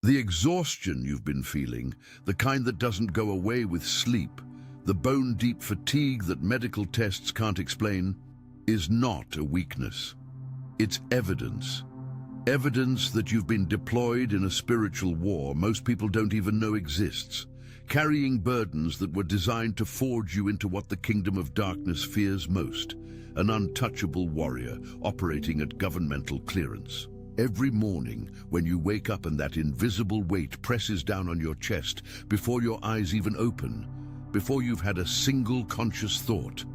The exhaustion you've been feeling, the kind that doesn't go away with sleep, the bone-deep fatigue that medical tests can't explain, is not a weakness. It's evidence. Evidence that you've been deployed in a spiritual war most people don't even know exists, carrying burdens that were designed to forge you into what the kingdom of darkness fears most, an untouchable warrior operating at governmental clearance. Every morning, when you wake up and that invisible weight presses down on your chest before your eyes even open, before you've had a single conscious thought,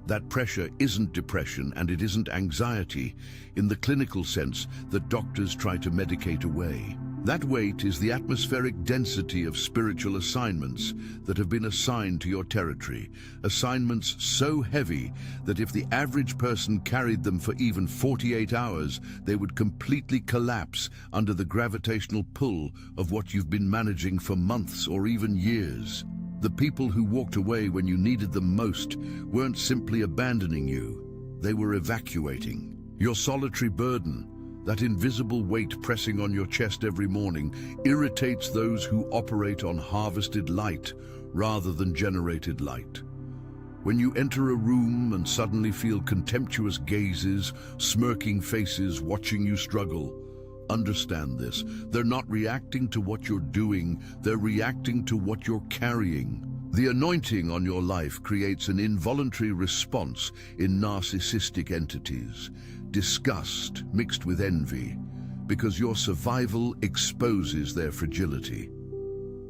that pressure isn't depression and it isn't anxiety in the clinical sense that doctors try to medicate away. That weight is the atmospheric density of spiritual assignments that have been assigned to your territory, assignments so heavy that if the average person carried them for even 48 hours, they would completely collapse under the gravitational pull of what you've been managing for months or even years. The people who walked away when you needed them most weren't simply abandoning you, they were evacuating. Your solitary burden, that invisible weight pressing on your chest every morning, irritates those who operate on harvested light rather than generated light. When you enter a room and suddenly feel contemptuous gazes, smirking faces watching you struggle, understand this. They're not reacting to what you're doing, they're reacting to what you're carrying. The anointing on your life creates an involuntary response in narcissistic entities. Disgust mixed with envy, because your survival exposes their fragility.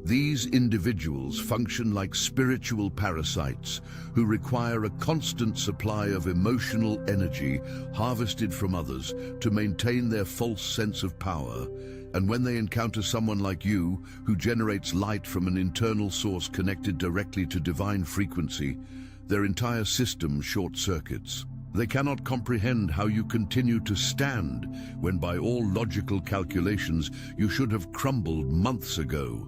These individuals function like spiritual parasites who require a constant supply of emotional energy harvested from others to maintain their false sense of power. And when they encounter someone like you, who generates light from an internal source connected directly to divine frequency, their entire system short-circuits. They cannot comprehend how you continue to stand when by all logical calculations you should have crumbled months ago.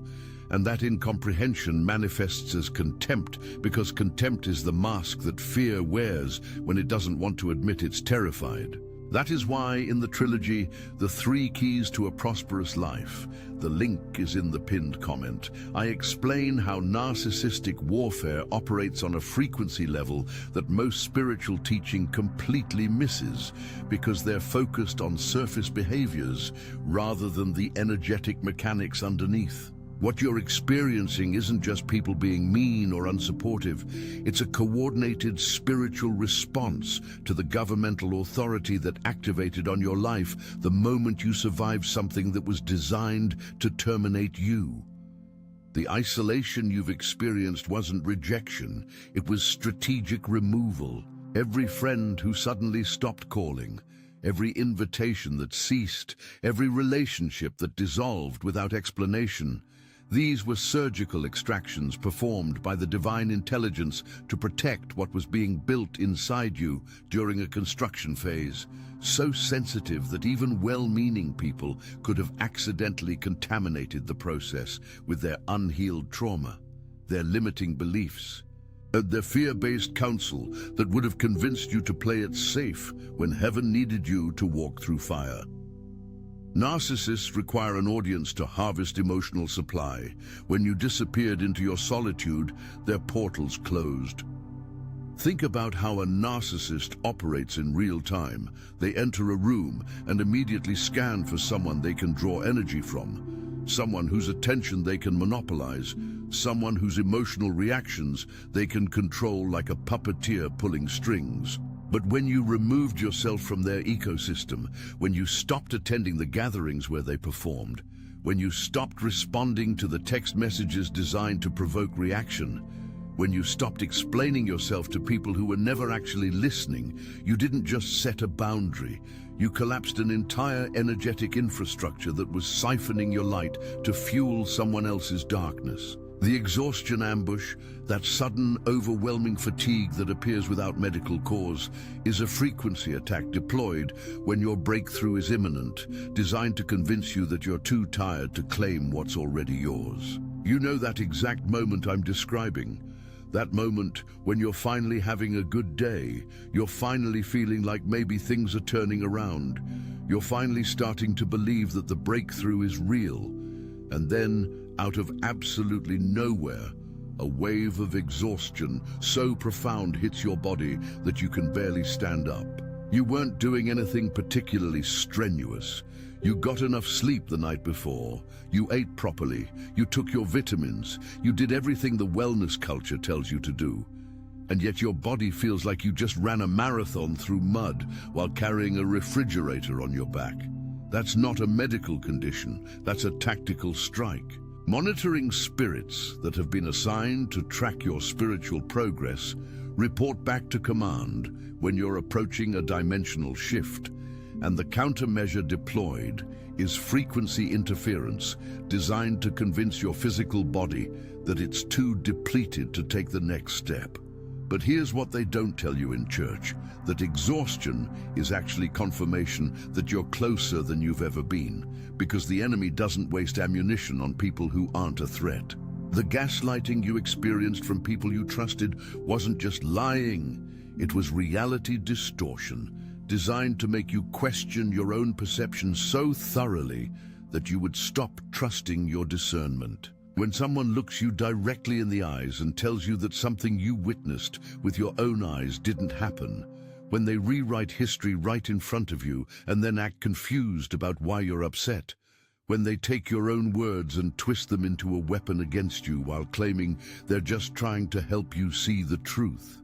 And that incomprehension manifests as contempt, because contempt is the mask that fear wears when it doesn't want to admit it's terrified. That is why in the trilogy, The 3 Keys to a Prosperous Life, the link is in the pinned comment, I explain how narcissistic warfare operates on a frequency level that most spiritual teaching completely misses, because they're focused on surface behaviors rather than the energetic mechanics underneath. What you're experiencing isn't just people being mean or unsupportive. It's a coordinated spiritual response to the governmental authority that activated on your life the moment you survived something that was designed to terminate you. The isolation you've experienced wasn't rejection, it was strategic removal. Every friend who suddenly stopped calling, every invitation that ceased, every relationship that dissolved without explanation, these were surgical extractions performed by the divine intelligence to protect what was being built inside you during a construction phase, so sensitive that even well-meaning people could have accidentally contaminated the process with their unhealed trauma, their limiting beliefs, and their fear-based counsel that would have convinced you to play it safe when heaven needed you to walk through fire. Narcissists require an audience to harvest emotional supply. When you disappeared into your solitude, their portals closed. Think about how a narcissist operates in real time. They enter a room and immediately scan for someone they can draw energy from, someone whose attention they can monopolize, someone whose emotional reactions they can control like a puppeteer pulling strings. But when you removed yourself from their ecosystem, when you stopped attending the gatherings where they performed, when you stopped responding to the text messages designed to provoke reaction, when you stopped explaining yourself to people who were never actually listening, you didn't just set a boundary, you collapsed an entire energetic infrastructure that was siphoning your light to fuel someone else's darkness. The exhaustion ambush, that sudden, overwhelming fatigue that appears without medical cause, is a frequency attack deployed when your breakthrough is imminent, designed to convince you that you're too tired to claim what's already yours. You know that exact moment I'm describing. That moment when you're finally having a good day, you're finally feeling like maybe things are turning around, you're finally starting to believe that the breakthrough is real. And then, out of absolutely nowhere, a wave of exhaustion so profound hits your body that you can barely stand up. You weren't doing anything particularly strenuous. You got enough sleep the night before. You ate properly. You took your vitamins. You did everything the wellness culture tells you to do. And yet your body feels like you just ran a marathon through mud while carrying a refrigerator on your back. That's not a medical condition. That's a tactical strike. Monitoring spirits that have been assigned to track your spiritual progress report back to command when you're approaching a dimensional shift, and the countermeasure deployed is frequency interference designed to convince your physical body that it's too depleted to take the next step. But here's what they don't tell you in church, that exhaustion is actually confirmation that you're closer than you've ever been, because the enemy doesn't waste ammunition on people who aren't a threat. The gaslighting you experienced from people you trusted wasn't just lying, it was reality distortion, designed to make you question your own perception so thoroughly that you would stop trusting your discernment. When someone looks you directly in the eyes and tells you that something you witnessed with your own eyes didn't happen, when they rewrite history right in front of you and then act confused about why you're upset, when they take your own words and twist them into a weapon against you while claiming they're just trying to help you see the truth.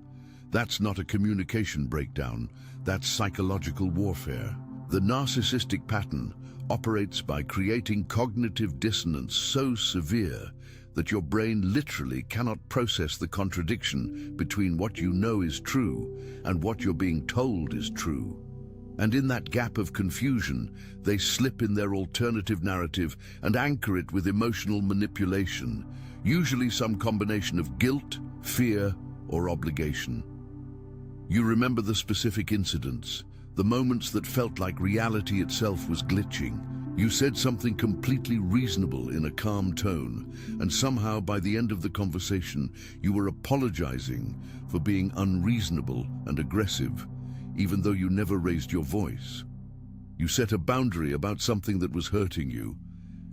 That's not a communication breakdown, that's psychological warfare. The narcissistic pattern operates by creating cognitive dissonance so severe that your brain literally cannot process the contradiction between what you know is true and what you're being told is true. And in that gap of confusion, they slip in their alternative narrative and anchor it with emotional manipulation, usually some combination of guilt, fear, or obligation. You remember the specific incidents, the moments that felt like reality itself was glitching. You said something completely reasonable in a calm tone, and somehow by the end of the conversation, you were apologizing for being unreasonable and aggressive, even though you never raised your voice. You set a boundary about something that was hurting you,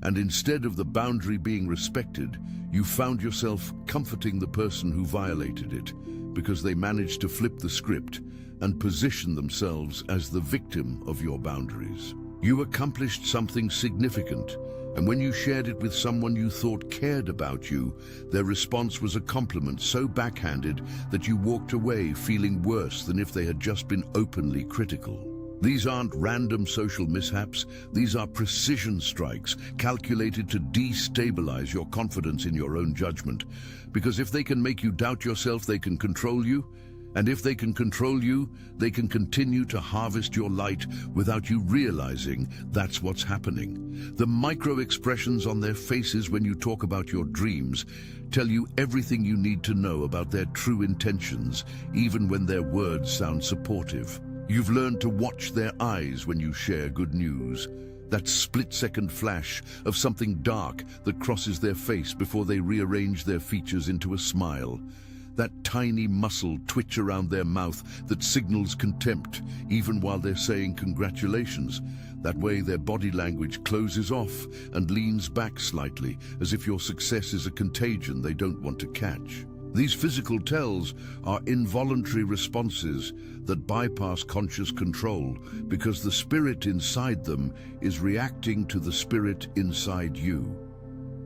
and instead of the boundary being respected, you found yourself comforting the person who violated it, because they managed to flip the script and position themselves as the victim of your boundaries. You accomplished something significant, and when you shared it with someone you thought cared about you, their response was a compliment so backhanded that you walked away feeling worse than if they had just been openly critical. These aren't random social mishaps, these are precision strikes calculated to destabilize your confidence in your own judgment. Because if they can make you doubt yourself, they can control you. And if they can control you, they can continue to harvest your light without you realizing that's what's happening. The micro-expressions on their faces when you talk about your dreams tell you everything you need to know about their true intentions, even when their words sound supportive. You've learned to watch their eyes when you share good news. That split-second flash of something dark that crosses their face before they rearrange their features into a smile. That tiny muscle twitch around their mouth that signals contempt, even while they're saying congratulations. That way their body language closes off and leans back slightly, as if your success is a contagion they don't want to catch. These physical tells are involuntary responses that bypass conscious control because the spirit inside them is reacting to the spirit inside you.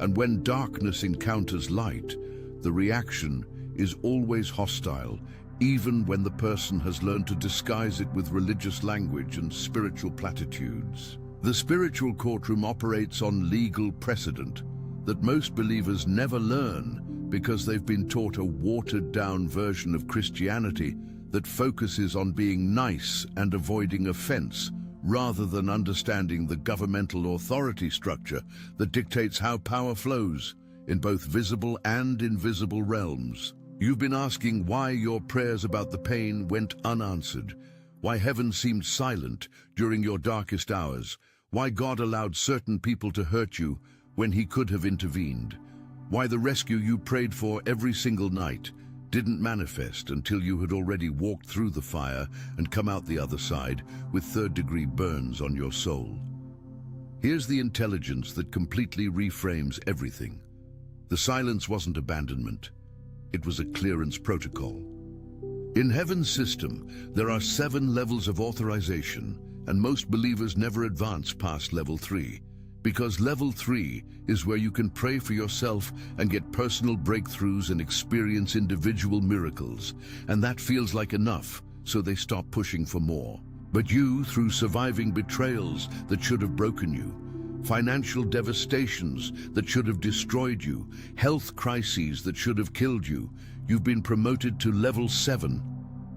And when darkness encounters light, the reaction is always hostile, even when the person has learned to disguise it with religious language and spiritual platitudes. The spiritual courtroom operates on legal precedent that most believers never learn because they've been taught a watered-down version of Christianity that focuses on being nice and avoiding offense, rather than understanding the governmental authority structure that dictates how power flows in both visible and invisible realms. You've been asking why your prayers about the pain went unanswered, why heaven seemed silent during your darkest hours, why God allowed certain people to hurt you when He could have intervened, why the rescue you prayed for every single night didn't manifest until you had already walked through the fire and come out the other side with third-degree burns on your soul. Here's the intelligence that completely reframes everything. The silence wasn't abandonment. It was a clearance protocol. In heaven's system, there are 7 levels of authorization, and most believers never advance past level 3, because level 3 is where you can pray for yourself and get personal breakthroughs and experience individual miracles, and that feels like enough, so they stop pushing for more. But you, through surviving betrayals that should have broken you, financial devastations that should have destroyed you, health crises that should have killed you, you've been promoted to level 7,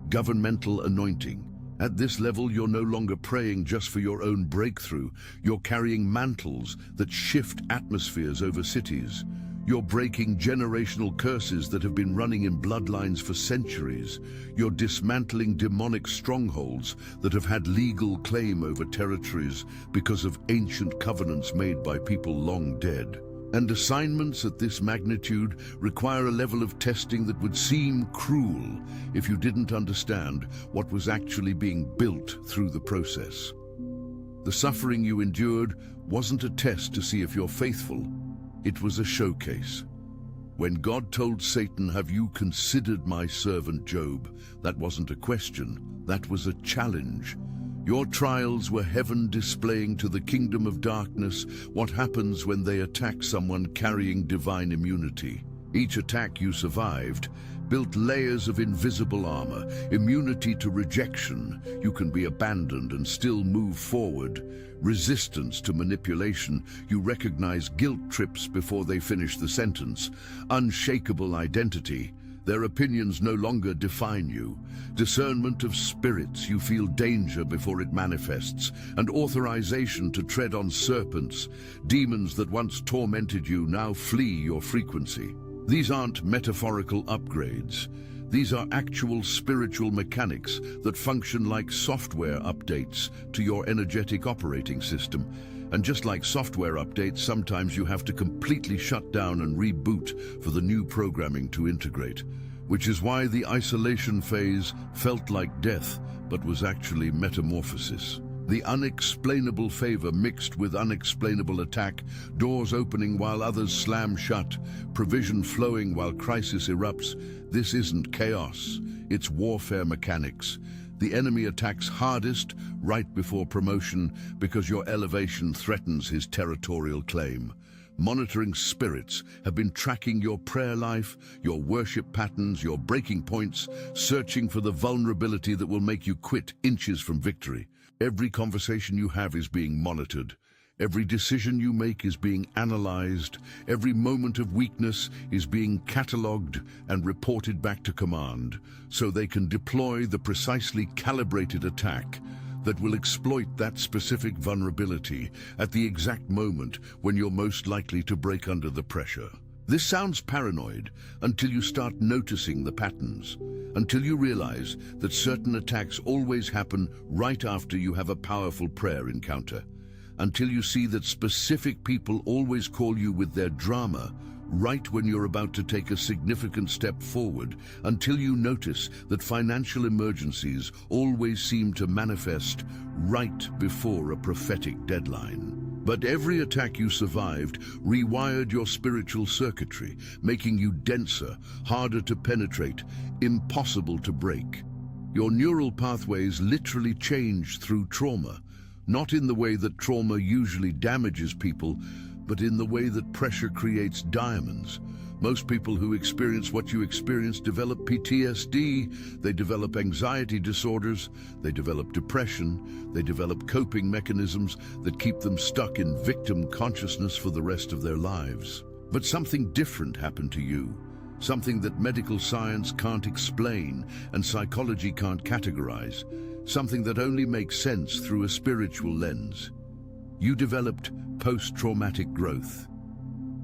governmental anointing. At this level, you're no longer praying just for your own breakthrough. You're carrying mantles that shift atmospheres over cities. You're breaking generational curses that have been running in bloodlines for centuries. You're dismantling demonic strongholds that have had legal claim over territories because of ancient covenants made by people long dead. And assignments at this magnitude require a level of testing that would seem cruel if you didn't understand what was actually being built through the process. The suffering you endured wasn't a test to see if you're faithful. It was a showcase. When God told Satan, "Have you considered my servant Job?" that wasn't a question, that was a challenge. Your trials were heaven displaying to the kingdom of darkness what happens when they attack someone carrying divine immunity. Each attack you survived built layers of invisible armor, immunity to rejection. You can be abandoned and still move forward. Resistance to manipulation. You recognize guilt trips before they finish the sentence. Unshakable identity. Their opinions no longer define you. Discernment of spirits. You feel danger before it manifests. And authorization to tread on serpents. Demons that once tormented you now flee your frequency. These aren't metaphorical upgrades. These are actual spiritual mechanics that function like software updates to your energetic operating system. And just like software updates, sometimes you have to completely shut down and reboot for the new programming to integrate, which is why the isolation phase felt like death, but was actually metamorphosis. The unexplainable favor mixed with unexplainable attack, doors opening while others slam shut, provision flowing while crisis erupts. This isn't chaos, it's warfare mechanics. The enemy attacks hardest right before promotion because your elevation threatens his territorial claim. Monitoring spirits have been tracking your prayer life, your worship patterns, your breaking points, searching for the vulnerability that will make you quit inches from victory. Every conversation you have is being monitored. Every decision you make is being analyzed. Every moment of weakness is being catalogued and reported back to command, so they can deploy the precisely calibrated attack that will exploit that specific vulnerability at the exact moment when you're most likely to break under the pressure. This sounds paranoid until you start noticing the patterns, until you realize that certain attacks always happen right after you have a powerful prayer encounter, until you see that specific people always call you with their drama right when you're about to take a significant step forward, until you notice that financial emergencies always seem to manifest right before a prophetic deadline. But every attack you survived rewired your spiritual circuitry, making you denser, harder to penetrate, impossible to break. Your neural pathways literally changed through trauma, not in the way that trauma usually damages people, but in the way that pressure creates diamonds. Most people who experience what you experience develop PTSD, they develop anxiety disorders, they develop depression, they develop coping mechanisms that keep them stuck in victim consciousness for the rest of their lives. But something different happened to you, something that medical science can't explain and psychology can't categorize, something that only makes sense through a spiritual lens. You developed post-traumatic growth.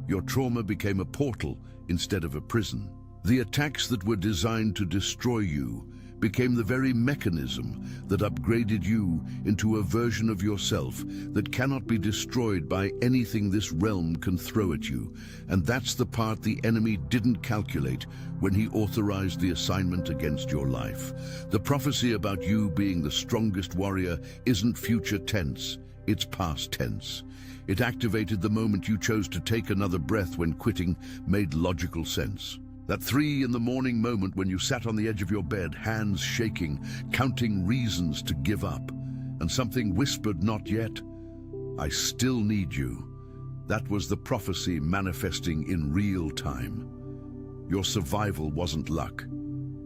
Your trauma became a portal instead of a prison. The attacks that were designed to destroy you became the very mechanism that upgraded you into a version of yourself that cannot be destroyed by anything this realm can throw at you. And that's the part the enemy didn't calculate when he authorized the assignment against your life. The prophecy about you being the strongest warrior isn't future tense, It's past tense. It activated the moment you chose to take another breath when quitting made logical sense. That 3 in the morning moment when you sat on the edge of your bed, hands shaking, counting reasons to give up, and something whispered, "Not yet. I still need you." That was the prophecy manifesting in real time. Your survival wasn't luck.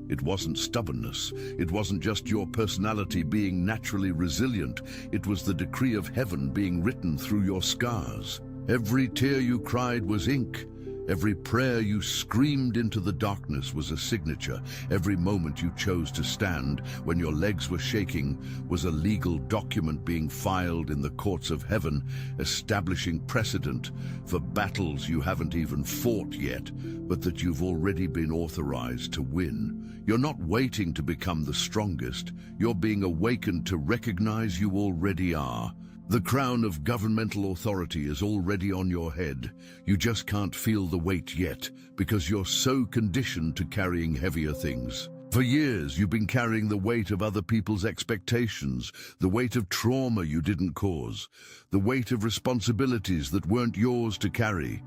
It wasn't stubbornness. It wasn't just your personality being naturally resilient. It was the decree of heaven being written through your scars. Every tear you cried was ink. Every prayer you screamed into the darkness was a signature. Every moment you chose to stand when your legs were shaking was a legal document being filed in the courts of heaven, establishing precedent for battles you haven't even fought yet, but that you've already been authorized to win. You're not waiting to become the strongest. You're being awakened to recognize you already are. The crown of governmental authority is already on your head. You just can't feel the weight yet because you're so conditioned to carrying heavier things. For years, you've been carrying the weight of other people's expectations, the weight of trauma you didn't cause, the weight of responsibilities that weren't yours to carry,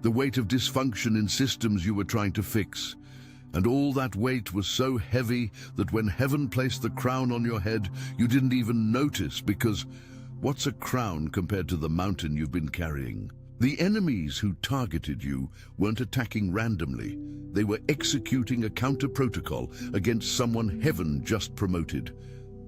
the weight of dysfunction in systems you were trying to fix. And all that weight was so heavy that when heaven placed the crown on your head, you didn't even notice because what's a crown compared to the mountain you've been carrying? The enemies who targeted you weren't attacking randomly. They were executing a counter-protocol against someone heaven just promoted.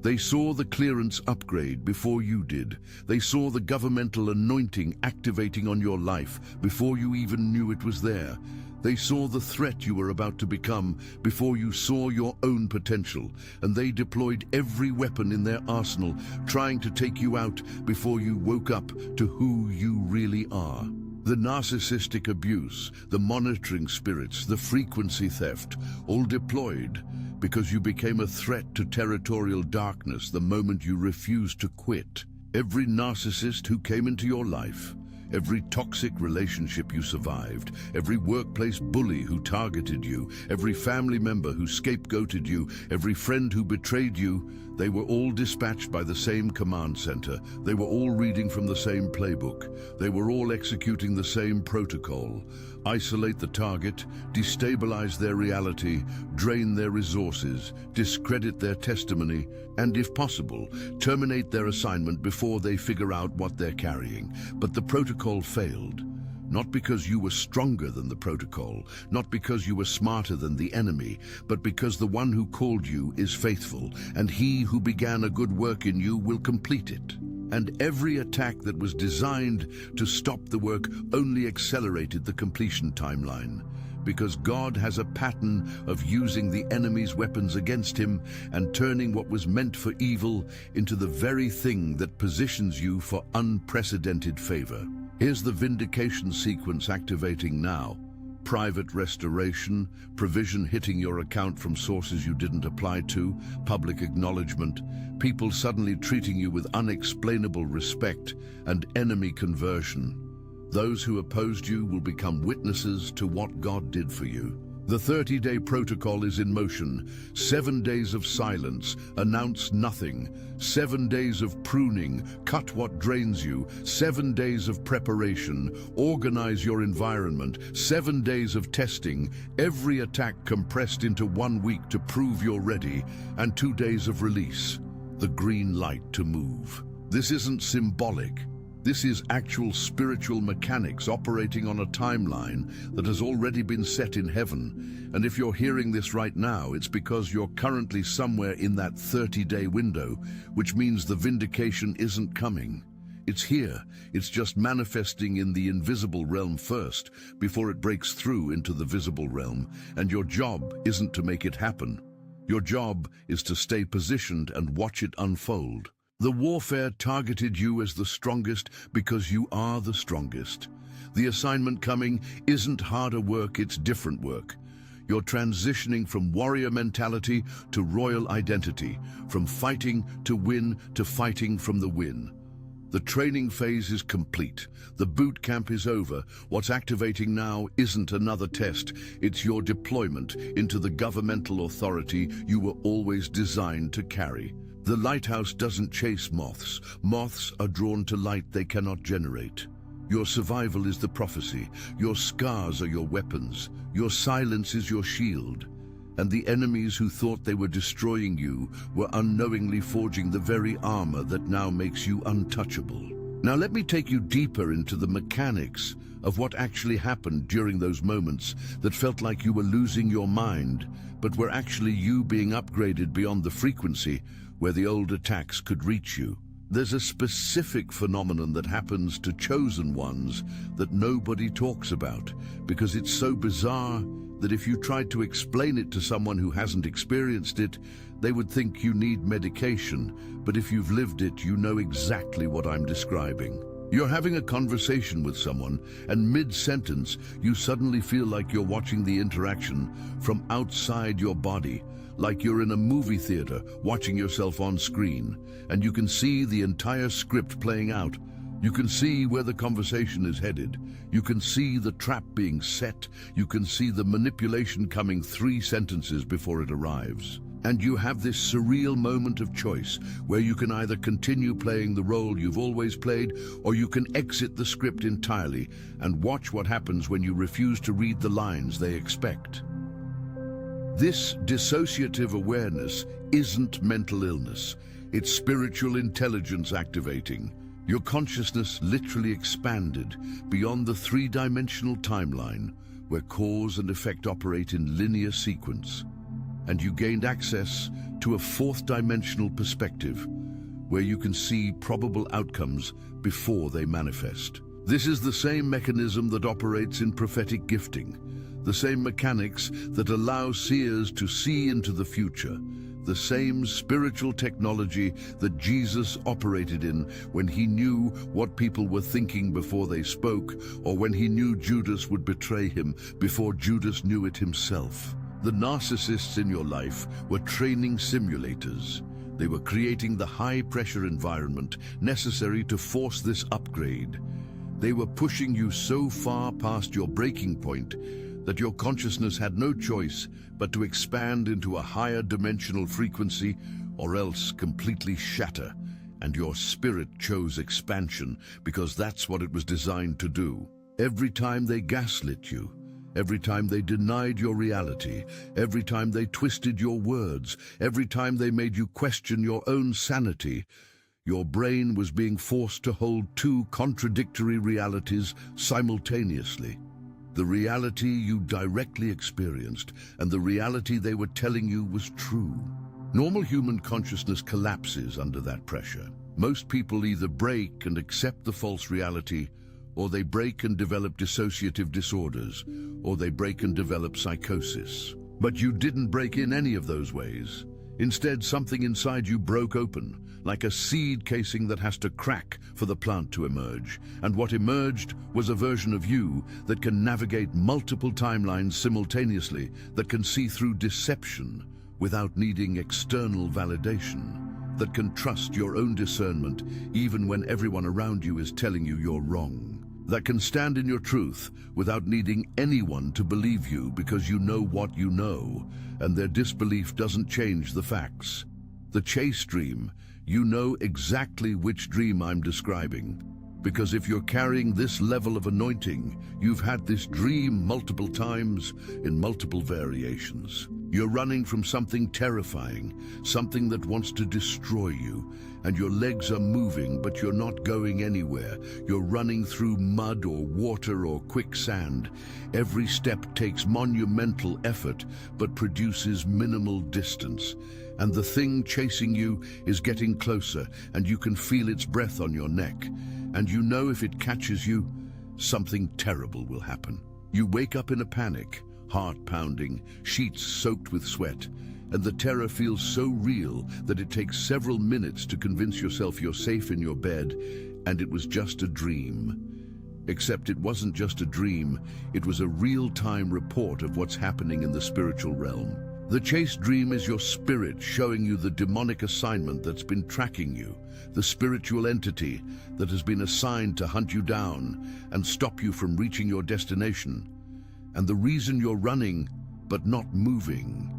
They saw the clearance upgrade before you did. They saw the governmental anointing activating on your life before you even knew it was there. They saw the threat you were about to become before you saw your own potential, and they deployed every weapon in their arsenal, trying to take you out before you woke up to who you really are. The narcissistic abuse, the monitoring spirits, the frequency theft, all deployed because you became a threat to territorial darkness the moment you refused to quit. Every narcissist who came into your life, every toxic relationship you survived, every workplace bully who targeted you, every family member who scapegoated you, every friend who betrayed you, they were all dispatched by the same command center. They were all reading from the same playbook. They were all executing the same protocol. Isolate the target, destabilize their reality, drain their resources, discredit their testimony, and if possible, terminate their assignment before they figure out what they're carrying. But the protocol failed. Not because you were stronger than the protocol, not because you were smarter than the enemy, but because the one who called you is faithful, and he who began a good work in you will complete it. And every attack that was designed to stop the work only accelerated the completion timeline, because God has a pattern of using the enemy's weapons against him and turning what was meant for evil into the very thing that positions you for unprecedented favor. Here's the vindication sequence activating now. Private restoration, provision hitting your account from sources you didn't apply to, public acknowledgement, people suddenly treating you with unexplainable respect, and enemy conversion. Those who opposed you will become witnesses to what God did for you. The 30-day protocol is in motion. 7 days of silence, announce nothing. 7 days of pruning, cut what drains you. 7 days of preparation, organize your environment. 7 days of testing, every attack compressed into 1 week to prove you're ready. And 2 days of release, the green light to move. This isn't symbolic. This is actual spiritual mechanics operating on a timeline that has already been set in heaven. And if you're hearing this right now, it's because you're currently somewhere in that 30-day window, which means the vindication isn't coming. It's here. It's just manifesting in the invisible realm first, before it breaks through into the visible realm. And your job isn't to make it happen. Your job is to stay positioned and watch it unfold. The warfare targeted you as the strongest because you are the strongest. The assignment coming isn't harder work, it's different work. You're transitioning from warrior mentality to royal identity, from fighting to win to fighting from the win. The training phase is complete. The boot camp is over. What's activating now isn't another test. It's your deployment into the governmental authority you were always designed to carry. The lighthouse doesn't chase moths. Moths are drawn to light they cannot generate. Your survival is the prophecy. Your scars are your weapons. Your silence is your shield. And the enemies who thought they were destroying you were unknowingly forging the very armor that now makes you untouchable. Now let me take you deeper into the mechanics of what actually happened during those moments that felt like you were losing your mind, but were actually you being upgraded beyond the frequency where the old attacks could reach you. There's a specific phenomenon that happens to chosen ones that nobody talks about because it's so bizarre that if you tried to explain it to someone who hasn't experienced it, they would think you need medication. But if you've lived it, you know exactly what I'm describing. You're having a conversation with someone, and mid-sentence, you suddenly feel like you're watching the interaction from outside your body, like you're in a movie theater watching yourself on screen, and you can see the entire script playing out. You can see where the conversation is headed. You can see the trap being set. You can see the manipulation coming 3 sentences before it arrives. And you have this surreal moment of choice where you can either continue playing the role you've always played, or you can exit the script entirely and watch what happens when you refuse to read the lines they expect. This dissociative awareness isn't mental illness. It's spiritual intelligence activating. Your consciousness literally expanded beyond the 3-dimensional timeline where cause and effect operate in linear sequence. And you gained access to a 4th-dimensional perspective where you can see probable outcomes before they manifest. This is the same mechanism that operates in prophetic gifting, the same mechanics that allow seers to see into the future, the same spiritual technology that Jesus operated in when he knew what people were thinking before they spoke, or when he knew Judas would betray him before Judas knew it himself. The narcissists in your life were training simulators. They were creating the high-pressure environment necessary to force this upgrade. They were pushing you so far past your breaking point that your consciousness had no choice but to expand into a higher dimensional frequency or else completely shatter, and your spirit chose expansion because that's what it was designed to do. Every time they gaslit you, every time they denied your reality, every time they twisted your words, every time they made you question your own sanity, your brain was being forced to hold 2 contradictory realities simultaneously. The reality you directly experienced and the reality they were telling you was true. Normal human consciousness collapses under that pressure. Most people either break and accept the false reality, or they break and develop dissociative disorders, or they break and develop psychosis. But you didn't break in any of those ways. Instead, something inside you broke open, like a seed casing that has to crack for the plant to emerge. And what emerged was a version of you that can navigate multiple timelines simultaneously, that can see through deception without needing external validation, that can trust your own discernment even when everyone around you is telling you you're wrong, that can stand in your truth without needing anyone to believe you because you know what you know, and their disbelief doesn't change the facts. The chase dream, you know exactly which dream I'm describing, because if you're carrying this level of anointing, you've had this dream multiple times in multiple variations. You're running from something terrifying, something that wants to destroy you, and your legs are moving, but you're not going anywhere. You're running through mud or water or quicksand. Every step takes monumental effort, but produces minimal distance. And the thing chasing you is getting closer, and you can feel its breath on your neck. And you know if it catches you, something terrible will happen. You wake up in a panic, heart pounding, sheets soaked with sweat, and the terror feels so real that it takes several minutes to convince yourself you're safe in your bed, and it was just a dream. Except it wasn't just a dream, it was a real-time report of what's happening in the spiritual realm. The chase dream is your spirit showing you the demonic assignment that's been tracking you, the spiritual entity that has been assigned to hunt you down and stop you from reaching your destination. And the reason you're running, but not moving,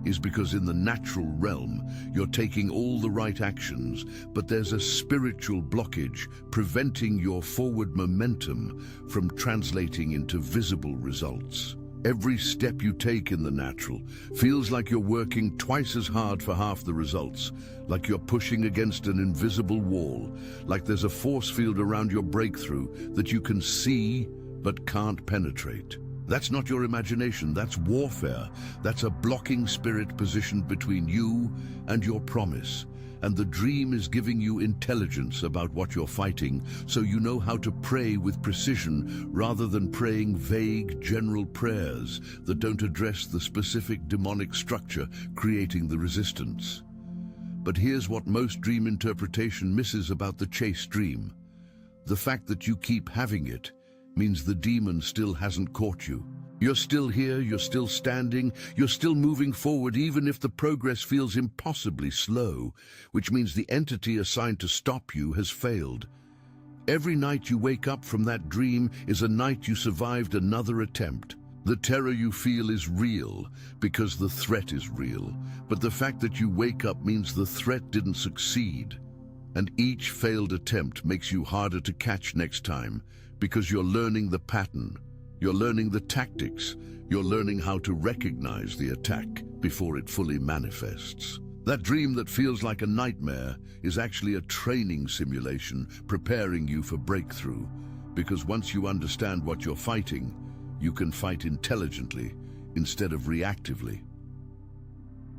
is because in the natural realm, you're taking all the right actions, but there's a spiritual blockage preventing your forward momentum from translating into visible results. Every step you take in the natural feels like you're working twice as hard for half the results, like you're pushing against an invisible wall, like there's a force field around your breakthrough that you can see but can't penetrate. That's not your imagination, that's warfare. That's a blocking spirit positioned between you and your promise. And the dream is giving you intelligence about what you're fighting, so you know how to pray with precision rather than praying vague general prayers that don't address the specific demonic structure creating the resistance. But here's what most dream interpretation misses about the chase dream. The fact that you keep having it means the demon still hasn't caught you. You're still here, you're still standing, you're still moving forward even if the progress feels impossibly slow, which means the entity assigned to stop you has failed. Every night you wake up from that dream is a night you survived another attempt. The terror you feel is real because the threat is real, but the fact that you wake up means the threat didn't succeed. And each failed attempt makes you harder to catch next time because you're learning the pattern. You're learning the tactics. You're learning how to recognize the attack before it fully manifests. That dream that feels like a nightmare is actually a training simulation preparing you for breakthrough. Because once you understand what you're fighting, you can fight intelligently instead of reactively.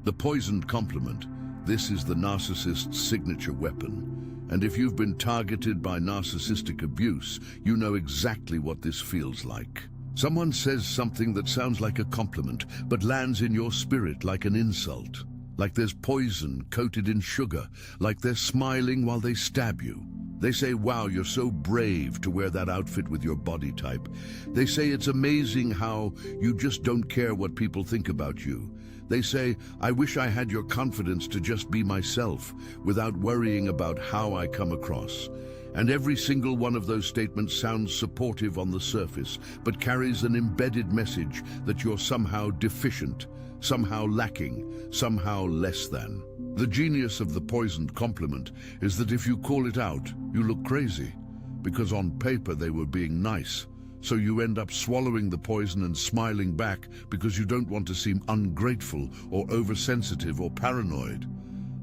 The poisoned compliment. This is the narcissist's signature weapon. And if you've been targeted by narcissistic abuse, you know exactly what this feels like. Someone says something that sounds like a compliment, but lands in your spirit like an insult. Like there's poison coated in sugar, like they're smiling while they stab you. They say, wow, you're so brave to wear that outfit with your body type. They say it's amazing how you just don't care what people think about you. They say, I wish I had your confidence to just be myself without worrying about how I come across. And every single one of those statements sounds supportive on the surface, but carries an embedded message that you're somehow deficient, somehow lacking, somehow less than. The genius of the poisoned compliment is that if you call it out, you look crazy, because on paper they were being nice. So you end up swallowing the poison and smiling back because you don't want to seem ungrateful or oversensitive or paranoid.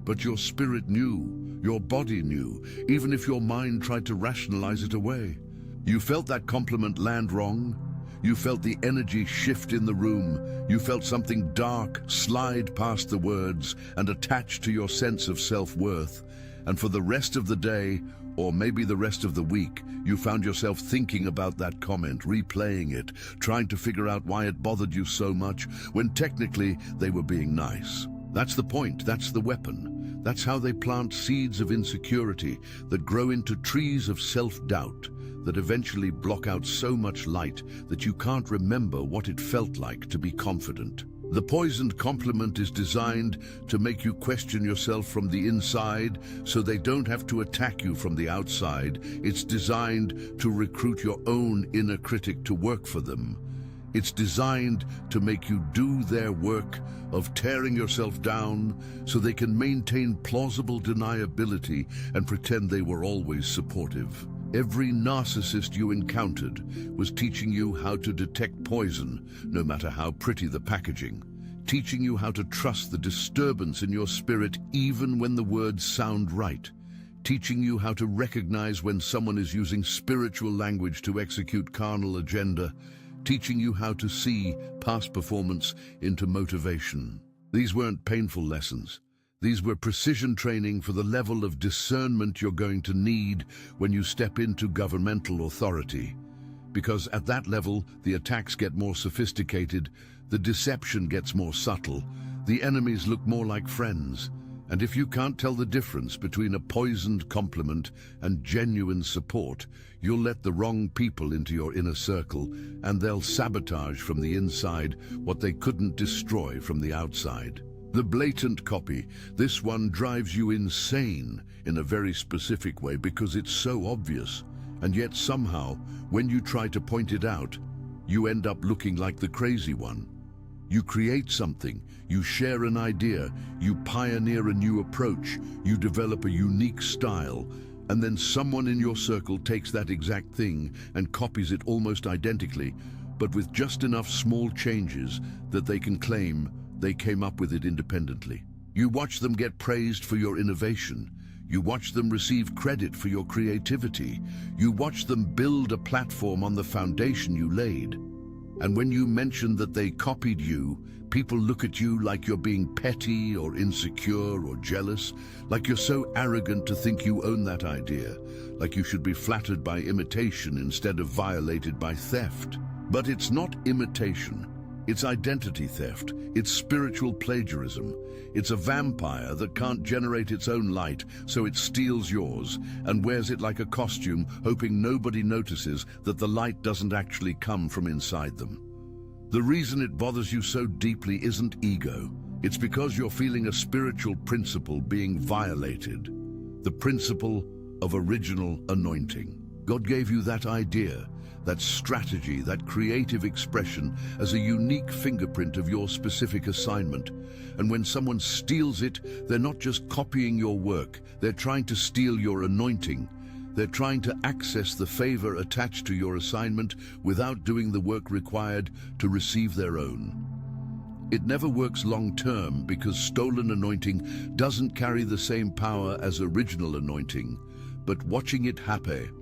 But your spirit knew, your body knew, even if your mind tried to rationalize it away. You felt that compliment land wrong. You felt the energy shift in the room. You felt something dark slide past the words and attach to your sense of self-worth. And for the rest of the day, or maybe the rest of the week, you found yourself thinking about that comment, replaying it, trying to figure out why it bothered you so much, when technically they were being nice. That's the point, that's the weapon. That's how they plant seeds of insecurity that grow into trees of self-doubt, that eventually block out so much light that you can't remember what it felt like to be confident. The poisoned compliment is designed to make you question yourself from the inside so they don't have to attack you from the outside. It's designed to recruit your own inner critic to work for them. It's designed to make you do their work of tearing yourself down so they can maintain plausible deniability and pretend they were always supportive. Every narcissist you encountered was teaching you how to detect poison, no matter how pretty the packaging, teaching you how to trust the disturbance in your spirit even when the words sound right, teaching you how to recognize when someone is using spiritual language to execute carnal agenda, teaching you how to see past performance into motivation. These weren't painful lessons. These were precision training for the level of discernment you're going to need when you step into governmental authority. Because at that level, the attacks get more sophisticated, the deception gets more subtle, the enemies look more like friends. And if you can't tell the difference between a poisoned compliment and genuine support, you'll let the wrong people into your inner circle, and they'll sabotage from the inside what they couldn't destroy from the outside. The blatant copy, this one drives you insane in a very specific way because it's so obvious. And yet somehow, when you try to point it out, you end up looking like the crazy one. You create something, you share an idea, you pioneer a new approach, you develop a unique style, and then someone in your circle takes that exact thing and copies it almost identically, but with just enough small changes that they can claim they came up with it independently. You watch them get praised for your innovation. You watch them receive credit for your creativity. You watch them build a platform on the foundation you laid. And when you mention that they copied you, people look at you like you're being petty or insecure or jealous, like you're so arrogant to think you own that idea, like you should be flattered by imitation instead of violated by theft. But it's not imitation. It's identity theft. It's spiritual plagiarism. It's a vampire that can't generate its own light, so it steals yours and wears it like a costume, hoping nobody notices that the light doesn't actually come from inside them. The reason it bothers you so deeply isn't ego. It's because you're feeling a spiritual principle being violated. The principle of original anointing. God gave you that idea, that strategy, that creative expression as a unique fingerprint of your specific assignment. And when someone steals it, they're not just copying your work, they're trying to steal your anointing. They're trying to access the favor attached to your assignment without doing the work required to receive their own. It never works long-term because stolen anointing doesn't carry the same power as original anointing, but watching it happen